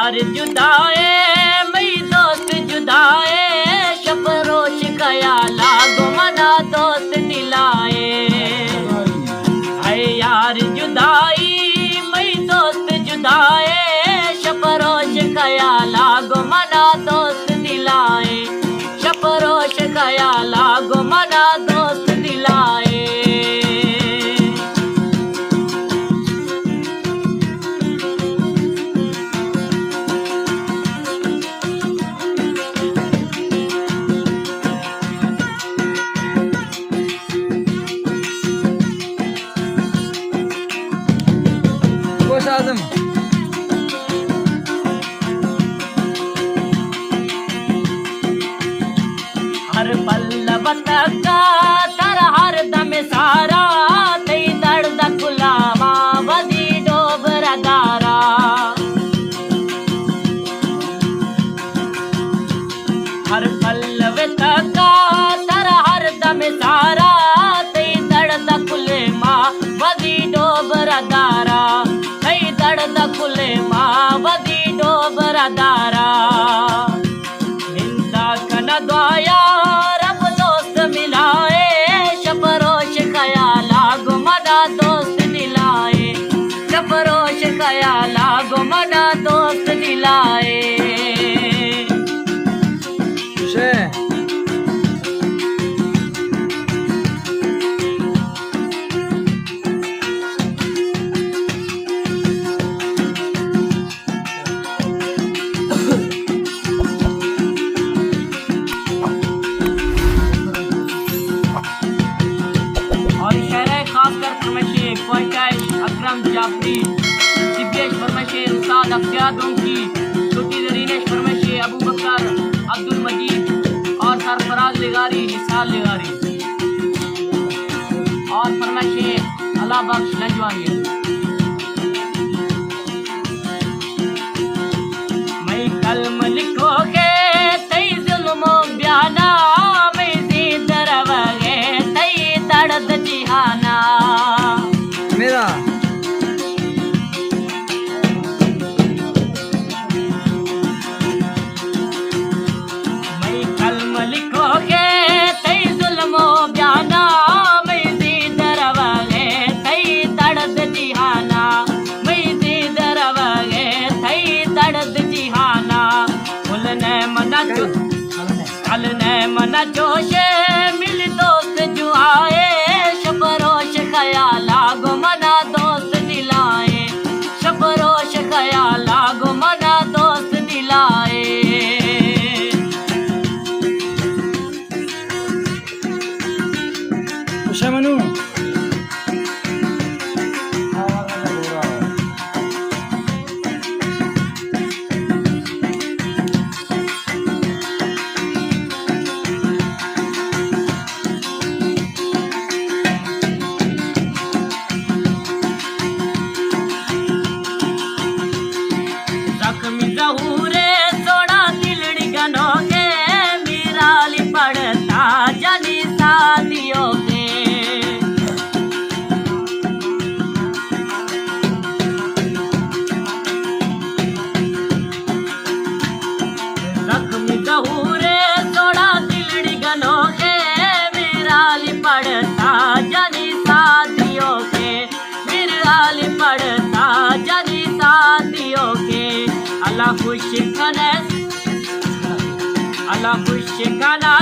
यार जुदाए मई दोस्त जुदाए शपरोश कयाला गुमना दोस्त दिलाए। है यार जुदाई मई दोस्त जुदाए शपरोश कयाला गुमना दोस्त दिलाए। शपरोश कयाला गुमना दोस्त दिलाए। आजम हर पल्लव तका तर हर दम सारा तई दर्द गुलामा वदी डोबरा दारा। हर पल्लव तका तर हर दम सारा तई दर्द गुलेमा वदी डोबरा दारा। दर्द खुले मावदी डोबरा दारा। निंदा कन द्वाया रब दोस्त मिलाए शपरोश कयाला गुमना दोस्त दिलाए। शपरोश कयाला गुमना दोस्त दिलाए। अकरम जाफरी सिद्धेश फरमाइशे उस्ताद अख्तियार डोंकी छोटी जरीनेश फरमाइशे अबू बकर अब्दुल मजीद और सरफराज लेगारी निसार लेगारी और फरमाइशे अल्लाह बख्श नजवानी। मैं कलम लिखोगे तई जुल्मो बयाना मैं जीत रवगे तई दर्द जिहाना। मेरा मैं कलम लिखोगे तई जुल्मो बयाना मैं जीत रवगे तई दर्द जिहाना। मैं जीत रवगे तई दर्द जिहाना। कल ने मना जोशे मिल दोस्त जुआए शपरोश कयाला गुमना दोस्त दिलाए। शपरोश कयाला गुमना दोस्त दिलाए। मनु जहूरे सोड़ा दिलड़ी गनोगे मीराली पड़ता जनी शादियों के। जख्मी जहूरे सोड़ा दिलड़ी गनोगे मीराली पड़ता जनी शादियों के। मीराली पड़ता जनी शादियों के। अल्लाह खुश कना